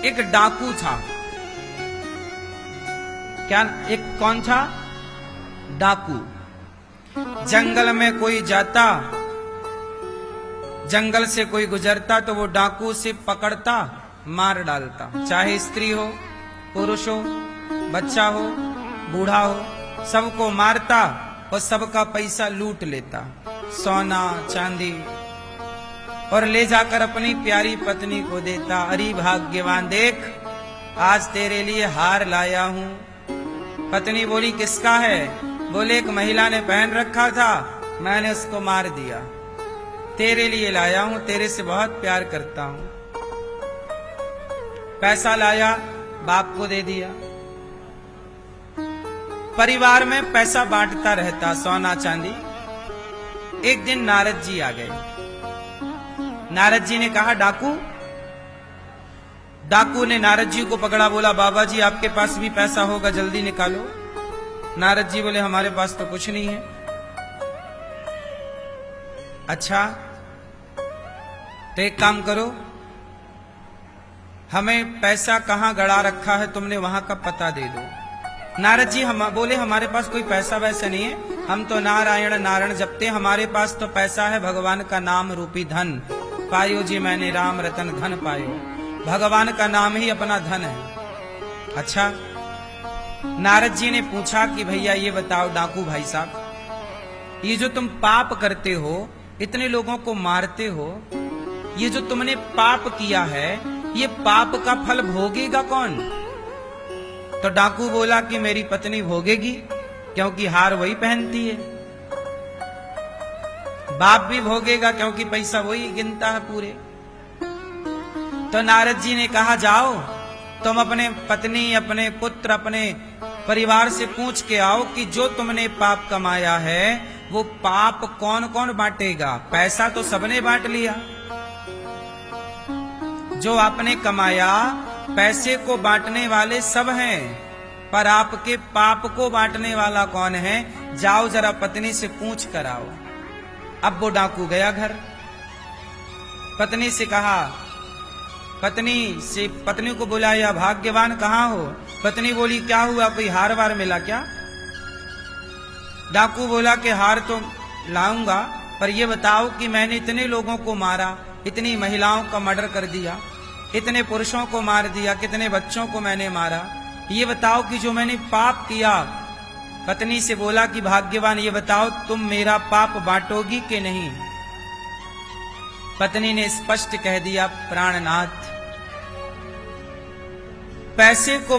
एक डाकू था। क्या एक कौन था? डाकू। जंगल में कोई जाता, जंगल से कोई गुजरता तो वो डाकू उसे पकड़ता, मार डालता। चाहे स्त्री हो, पुरुष हो, बच्चा हो, बूढ़ा हो, सबको मारता और सबका पैसा लूट लेता, सोना चांदी, और ले जाकर अपनी प्यारी पत्नी को देता। अरे भाग्यवान, देख आज तेरे लिए हार लाया हूं। पत्नी बोली किसका है? बोले एक महिला ने पहन रखा था, मैंने उसको मार दिया, तेरे लिए लाया हूं, तेरे से बहुत प्यार करता हूं। पैसा लाया, बाप को दे दिया। परिवार में पैसा बांटता रहता, सोना चांदी। एक दिन नारद जी आ गए। नारद जी ने कहा डाकू। डाकू ने नारद जी को पकड़ा, बोला बाबा जी आपके पास भी पैसा होगा, जल्दी निकालो। नारद जी बोले हमारे पास तो कुछ नहीं है। अच्छा तो एक काम करो, हमें पैसा कहां गड़ा रखा है तुमने, वहां का पता दे दो। नारद जी हम बोले हमारे पास कोई पैसा वैसा नहीं है, हम तो नारायण नारायण जपते, हमारे पास तो पैसा है भगवान का नाम रूपी धन। पायो जी मैंने राम रतन धन पायो, भगवान का नाम ही अपना धन है। अच्छा, नारद जी ने पूछा कि भैया ये बताओ डाकू भाई साहब, ये जो तुम पाप करते हो, इतने लोगों को मारते हो, ये जो तुमने पाप किया है, ये पाप का फल भोगेगा कौन? तो डाकू बोला कि मेरी पत्नी भोगेगी, क्योंकि हार वही पहनती है। बाप भी भोगेगा क्योंकि पैसा वही गिनता है पूरे। तो नारद जी ने कहा जाओ तुम अपने पत्नी, अपने पुत्र, अपने परिवार से पूछ के आओ कि जो तुमने पाप कमाया है वो पाप कौन कौन बांटेगा। पैसा तो सबने बांट लिया, जो आपने कमाया पैसे को बांटने वाले सब हैं, पर आपके पाप को बांटने वाला कौन है? जाओ जरा पत्नी से पूछ कर आओ। अब वो डाकू गया घर, पत्नी से कहा, पत्नी को बुलाया, भाग्यवान कहाँ हो? पत्नी बोली क्या हुआ, कोई हार वार मिला क्या? डाकू बोला कि हार तो लाऊंगा, पर यह बताओ कि मैंने इतने लोगों को मारा, इतनी महिलाओं का मर्डर कर दिया, इतने पुरुषों को मार दिया, कितने बच्चों को मैंने मारा, ये बताओ कि जो मैंने पाप किया। पत्नी से बोला कि भाग्यवान ये बताओ तुम मेरा पाप बांटोगी कि नहीं? पत्नी ने स्पष्ट कह दिया, प्राणनाथ पैसे को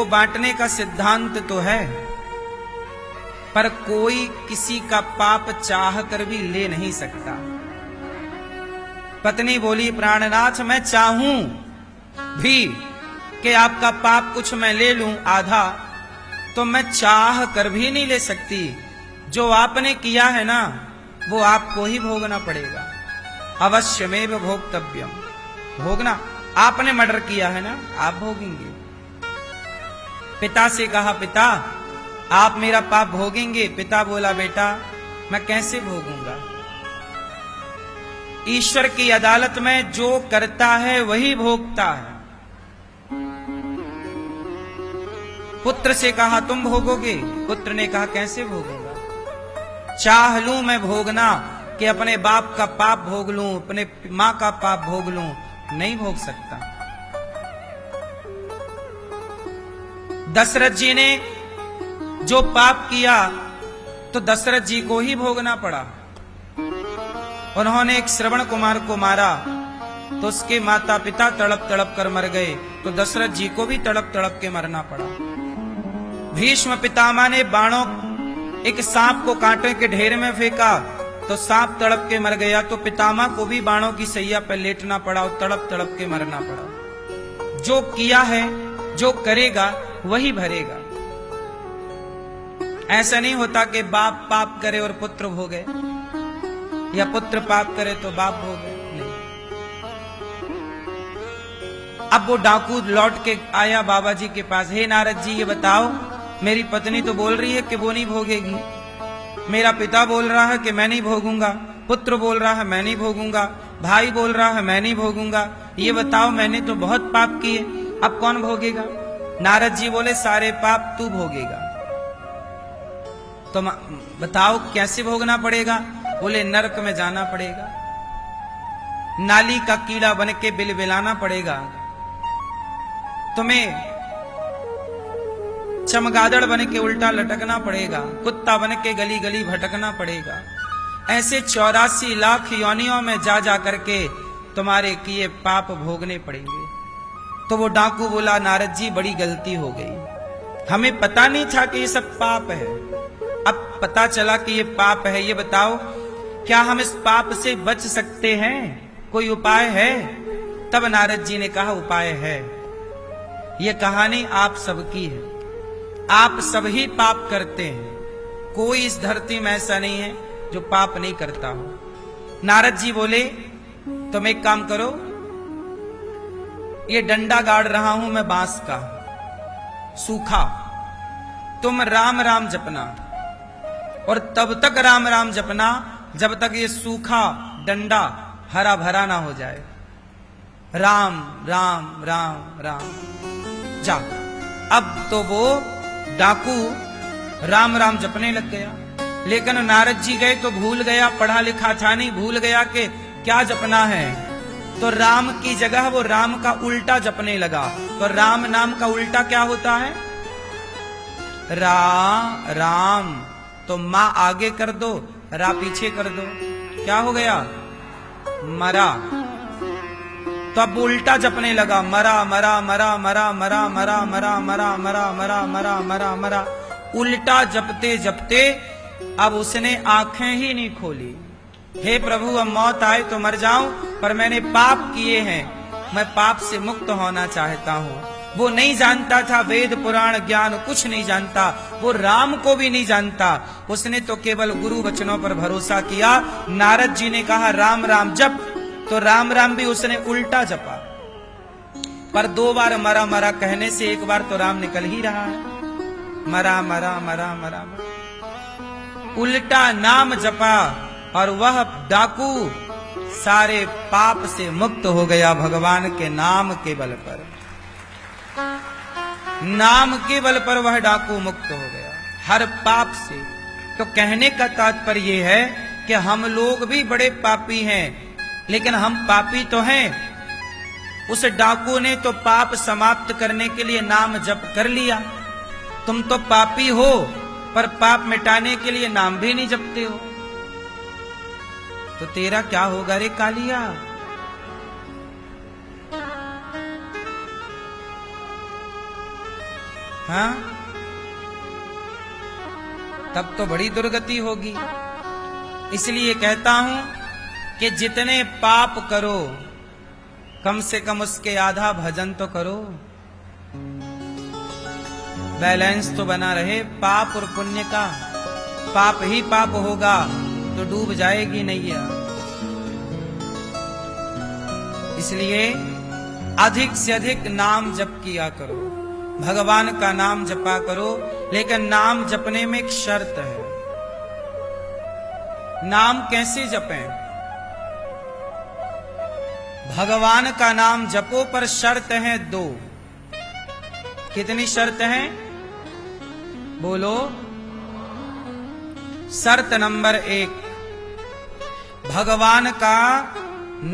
बांटने का सिद्धांत तो है, पर कोई किसी का पाप चाह कर भी ले नहीं सकता। पत्नी बोली प्राणनाथ मैं चाहूं भी कि आपका पाप कुछ मैं ले लूं आधा, तो मैं चाह कर भी नहीं ले सकती। जो आपने किया है ना वो आपको ही भोगना पड़ेगा। अवश्यमेव भोक्तव्यम, भोगना। आपने मर्डर किया है ना, आप भोगेंगे। पिता से कहा पिता आप मेरा पाप भोगेंगे? पिता बोला बेटा मैं कैसे भोगूंगा, ईश्वर की अदालत में जो करता है वही भोगता है। पुत्र से कहा तुम भोगोगे? पुत्र ने कहा कैसे भोगूंगा, चाह लूं मैं भोगना कि अपने बाप का पाप भोग लूं, अपने मां का पाप भोग लूं, नहीं भोग सकता। दशरथ जी ने जो पाप किया तो दशरथ जी को ही भोगना पड़ा। उन्होंने एक श्रवण कुमार को मारा तो उसके माता पिता तड़प तड़प कर मर गए, तो दशरथ जी को भी तड़प तड़प के मरना पड़ा। भीष्म पितामह ने बाणों एक सांप को कांटे के ढेर में फेंका तो सांप तड़प के मर गया, तो पितामह को भी बाणों की सैया पर लेटना पड़ा और तड़प तड़प के मरना पड़ा। जो किया है, जो करेगा वही भरेगा। ऐसा नहीं होता कि बाप पाप करे और पुत्र भोगे, या पुत्र पाप करे तो बाप भोगे, नहीं। अब वो डाकू लौट के आया बाबा जी के पास, हे नारद जी ये बताओ मेरी पत्नी तो बोल रही है कि वो नहीं भोगेगी, मेरा पिता बोल रहा है कि मैं नहीं भोगूंगा, पुत्र बोल रहा है मैं नहीं भोगूंगा, भाई बोल रहा है मैं नहीं भोगूंगा, ये बताओ मैंने तो बहुत पाप किए, अब कौन भोगेगा? नारद जी बोले सारे पाप तू भोगेगा। तो बताओ कैसे भोगना पड़ेगा? बोले नरक में जाना पड़ेगा, नाली का कीड़ा बन के बिलबिलाना पड़ेगा, तुम्हें चमगादड़ बन के उल्टा लटकना पड़ेगा, कुत्ता बन के गली गली भटकना पड़ेगा। ऐसे 84 लाख योनियों में जा जा करके तुम्हारे किए पाप भोगने पड़ेंगे। तो वो डाकू बोला नारद जी बड़ी गलती हो गई, हमें पता नहीं था कि ये सब पाप है, अब पता चला कि ये पाप है। ये बताओ क्या हम इस पाप से बच सकते हैं? कोई उपाय है? तब नारद जी ने कहा उपाय है। ये कहानी आप सबकी है, आप सब ही पाप करते हैं, कोई इस धरती में ऐसा नहीं है जो पाप नहीं करता हो। नारद जी बोले तुम एक काम करो, ये डंडा गाड़ रहा हूं मैं बांस का सूखा, तुम राम राम जपना और तब तक राम राम जपना जब तक ये सूखा डंडा हरा भरा ना हो जाए। राम राम राम राम जा। अब तो वो डाकू राम राम जपने लग गया, लेकिन नारद जी गए तो भूल गया, पढ़ा लिखा था नहीं, भूल गया कि क्या जपना है। तो राम की जगह वो राम का उल्टा जपने लगा। तो राम नाम का उल्टा क्या होता है? राम। तो मां आगे कर दो, रा पीछे कर दो, क्या हो गया? मरा। तो अब उल्टा जपने लगा, मरा मरा मरा मरा मरा मरा मरा मरा मरा मरा मरा मरा मरा। उल्टा जपते जपते अब उसने आंखें ही नहीं खोली। हे प्रभु अब मौत आए तो मर जाऊं, पर मैंने पाप किए हैं, मैं पाप से मुक्त होना चाहता हूं। वो नहीं जानता था वेद पुराण ज्ञान कुछ नहीं जानता, वो राम को भी नहीं जानता, उसने तो केवल गुरु वचनों पर भरोसा किया। नारद जी ने कहा राम राम जप, तो राम राम भी उसने उल्टा जपा, पर 2 बार मरा मरा कहने से एक बार तो राम निकल ही रहा है। मरा मरा मरा मरा मरा, उल्टा नाम जपा और वह डाकू सारे पाप से मुक्त हो गया भगवान के नाम के बल पर। नाम के बल पर वह डाकू मुक्त हो गया हर पाप से। तो कहने का तात्पर्य है कि हम लोग भी बड़े पापी हैं, लेकिन हम पापी तो हैं। उस डाकू ने तो पाप समाप्त करने के लिए नाम जप कर लिया, तुम तो पापी हो पर पाप मिटाने के लिए नाम भी नहीं जपते हो, तो तेरा क्या होगा रे कालिया? हाँ, तब तो बड़ी दुर्गति होगी। इसलिए कहता हूं कि जितने पाप करो कम से कम उसके आधा भजन तो करो, बैलेंस तो बना रहे पाप और पुण्य का। पाप ही पाप होगा तो डूब जाएगी नैया। इसलिए अधिक से अधिक नाम जप किया करो, भगवान का नाम जपा करो, लेकिन नाम जपने में एक शर्त है। नाम कैसे जपें? भगवान का नाम जपो पर शर्त है 2। कितनी शर्त है? बोलो। शर्त नंबर 1, भगवान का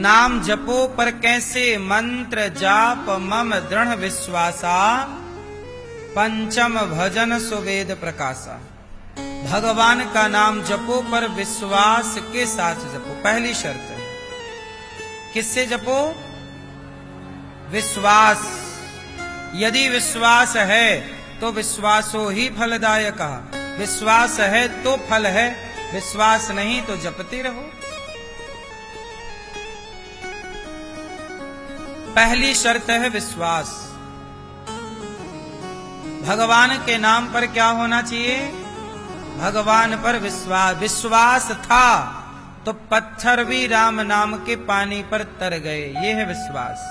नाम जपो पर कैसे? मंत्र जाप मम दृढ़ विश्वासा, पंचम भजन सुवेद प्रकाशा। भगवान का नाम जपो पर विश्वास के साथ जपो, पहली शर्त है। किससे जपो? विश्वास। यदि विश्वास है तो विश्वासो ही फलदायक। विश्वास है तो फल है, विश्वास नहीं तो जपते रहो। पहली शर्त है विश्वास। भगवान के नाम पर क्या होना चाहिए? भगवान पर विश्वास। विश्वास था तो पत्थर भी राम नाम के पानी पर तर गए, ये है विश्वास।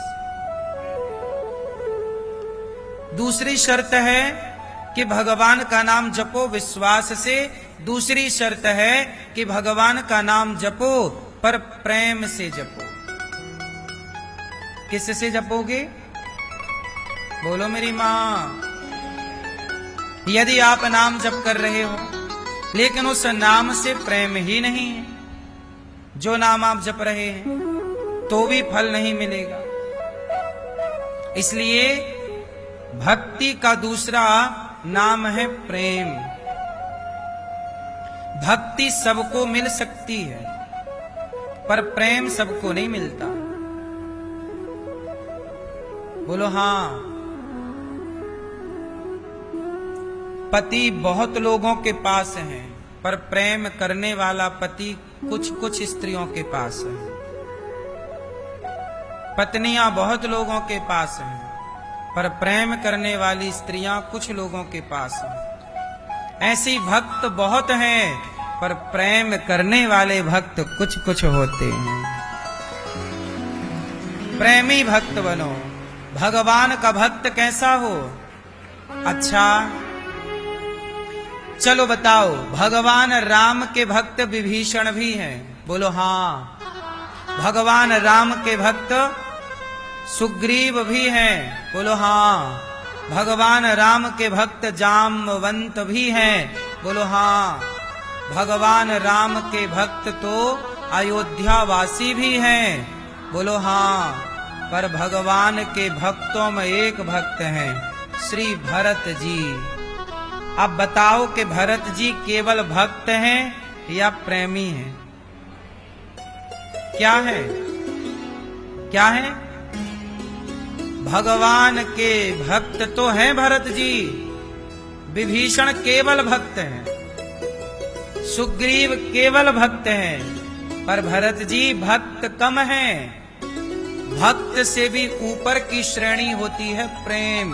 दूसरी शर्त है कि भगवान का नाम जपो विश्वास से। दूसरी शर्त है कि भगवान का नाम जपो पर प्रेम से जपो। किससे जपोगे? बोलो मेरी मां। यदि आप नाम जप कर रहे हो लेकिन उस नाम से प्रेम ही नहीं है, जो नाम आप जप रहे हैं, तो भी फल नहीं मिलेगा। इसलिए भक्ति का दूसरा नाम है प्रेम। भक्ति सबको मिल सकती है पर प्रेम सबको नहीं मिलता। बोलो हाँ। पति बहुत लोगों के पास है पर प्रेम करने वाला पति कुछ कुछ स्त्रियों के पास है। पत्नियां बहुत लोगों के पास हैं पर प्रेम करने वाली स्त्रियां कुछ लोगों के पास हैं। ऐसी भक्त बहुत हैं पर प्रेम करने वाले भक्त कुछ कुछ होते हैं। प्रेमी भक्त बनो। भगवान का भक्त कैसा हो? अच्छा चलो बताओ, भगवान राम के भक्त विभीषण भी हैं। बोलो हाँ। भगवान राम के भक्त सुग्रीव भी हैं। बोलो हाँ। भगवान राम के भक्त जामवंत भी हैं। बोलो हाँ। भगवान राम के भक्त तो अयोध्या वासी भी हैं। बोलो हाँ। पर भगवान के भक्तों में एक भक्त हैं, श्री भरत जी। अब बताओ कि भरत जी केवल भक्त हैं या प्रेमी हैं? क्या है? क्या है? भगवान के भक्त तो हैं भरत जी। विभीषण केवल भक्त हैं, सुग्रीव केवल भक्त हैं, पर भरत जी भक्त कम हैं। भक्त से भी ऊपर की श्रेणी होती है प्रेम।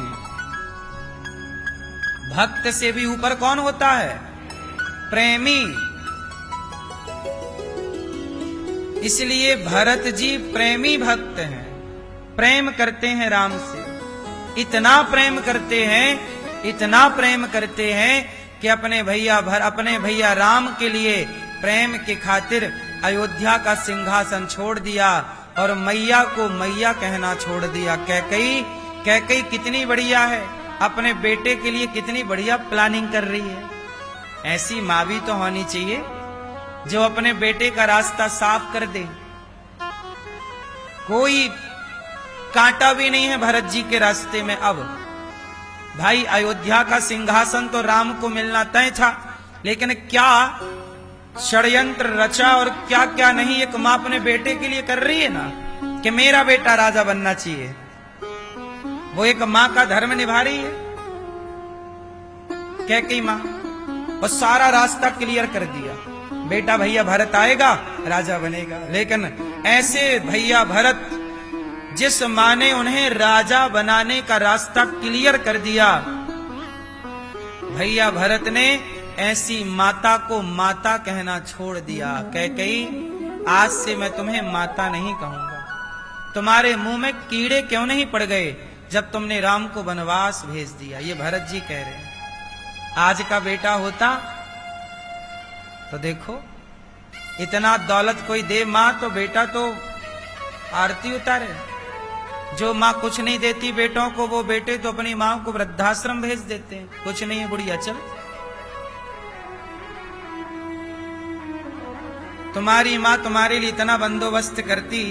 भक्त से भी ऊपर कौन होता है? प्रेमी। इसलिए भरत जी प्रेमी भक्त हैं, प्रेम करते हैं राम से। इतना प्रेम करते हैं, इतना प्रेम करते हैं कि अपने भैया राम के लिए प्रेम के खातिर अयोध्या का सिंहासन छोड़ दिया और मैया को मैया कहना छोड़ दिया। कैकई कितनी बढ़िया है, अपने बेटे के लिए कितनी बढ़िया प्लानिंग कर रही है। ऐसी माँ भी तो होनी चाहिए जो अपने बेटे का रास्ता साफ कर दे। कोई कांटा भी नहीं है भरत जी के रास्ते में। अब भाई अयोध्या का सिंहासन तो राम को मिलना तय था, लेकिन क्या षड्यंत्र रचा और क्या क्या नहीं एक माँ अपने बेटे के लिए कर रही है ना, कि मेरा बेटा राजा बनना चाहिए। वो एक माँ का धर्म निभा रही है कैकई माँ, और सारा रास्ता क्लियर कर दिया। बेटा भैया भरत आएगा, राजा बनेगा। लेकिन ऐसे भैया भरत, जिस माँ ने उन्हें राजा बनाने का रास्ता क्लियर कर दिया, भैया भरत ने ऐसी माता को माता कहना छोड़ दिया। कैकई, आज से मैं तुम्हें माता नहीं कहूंगा। तुम्हारे मुंह में कीड़े क्यों नहीं पड़ गए जब तुमने राम को वनवास भेज दिया? ये भरत जी कह रहे हैं। आज का बेटा होता तो देखो, इतना दौलत कोई दे माँ तो बेटा तो आरती उतारे। जो माँ कुछ नहीं देती बेटों को, वो बेटे तो अपनी माँ को वृद्धाश्रम भेज देते हैं। कुछ नहीं है बुढ़िया, चल। तुम्हारी माँ तुम्हारे लिए इतना बंदोबस्त करती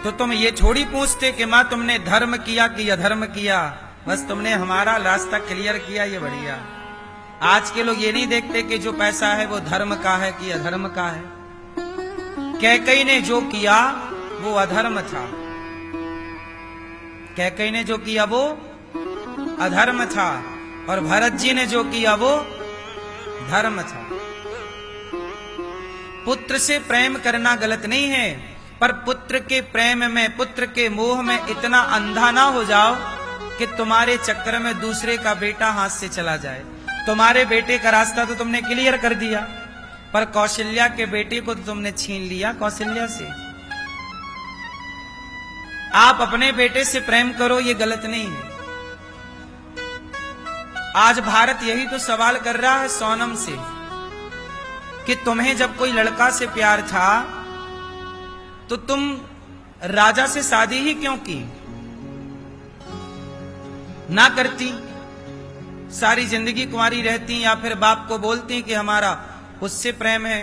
तो तुम ये थोड़ी पूछते कि माँ तुमने धर्म किया कि अधर्म किया। बस तुमने हमारा रास्ता क्लियर किया, ये बढ़िया। आज के लोग ये नहीं देखते कि जो पैसा है वो धर्म का है कि अधर्म का है। कैकई ने जो किया वो अधर्म था। कैकई ने जो किया वो अधर्म था, और भरत जी ने जो किया वो धर्म था। पुत्र से प्रेम करना गलत नहीं है, पर पुत्र के प्रेम में, पुत्र के मोह में इतना अंधा ना हो जाओ कि तुम्हारे चक्कर में दूसरे का बेटा हाथ से चला जाए। तुम्हारे बेटे का रास्ता तो तुमने क्लियर कर दिया, पर कौशल्या के बेटे को तो तुमने छीन लिया कौशल्या से। आप अपने बेटे से प्रेम करो, ये गलत नहीं है। आज भारत यही तो सवाल कर रहा है सोनम से कि तुम्हें जब कोई लड़का से प्यार था तो तुम राजा से शादी ही क्यों की? ना करती, सारी जिंदगी कुंवारी रहती, या फिर बाप को बोलती कि हमारा उससे प्रेम है।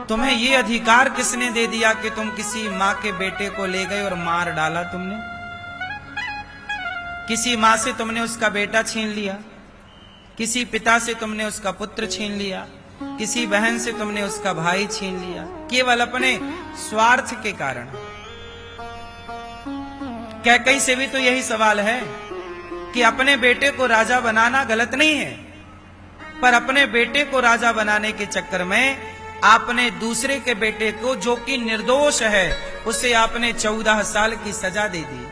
तुम्हें ये अधिकार किसने दे दिया कि तुम किसी माँ के बेटे को ले गए और मार डाला? तुमने किसी माँ से तुमने उसका बेटा छीन लिया, किसी पिता से तुमने उसका पुत्र छीन लिया, किसी बहन से तुमने उसका भाई छीन लिया, केवल अपने स्वार्थ के कारण। कैकई से भी तो यही सवाल है कि अपने बेटे को राजा बनाना गलत नहीं है, पर अपने बेटे को राजा बनाने के चक्कर में आपने दूसरे के बेटे को, जो कि निर्दोष है, उसे आपने 14 साल की सजा दे दी।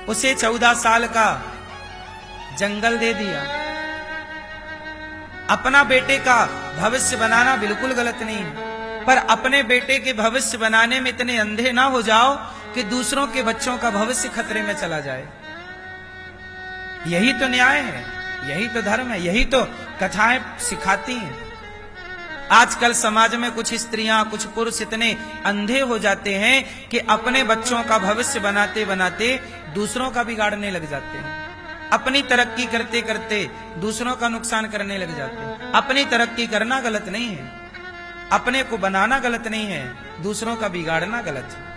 उसे 14 साल का जंगल दे दिया। अपना बेटे का भविष्य बनाना बिल्कुल गलत नहीं है, पर अपने बेटे के भविष्य बनाने में इतने अंधे ना हो जाओ कि दूसरों के बच्चों का भविष्य खतरे में चला जाए। यही तो न्याय है, यही तो धर्म है, यही तो कथाएं सिखाती हैं। आजकल समाज में कुछ स्त्रियां, कुछ पुरुष इतने अंधे हो जाते हैं कि अपने बच्चों का भविष्य बनाते बनाते दूसरों का बिगाड़ने लग जाते हैं। अपनी तरक्की करते करते दूसरों का नुकसान करने लग जाते हैं। अपनी तरक्की करना गलत नहीं है, अपने को बनाना गलत नहीं है, दूसरों का बिगाड़ना गलत है।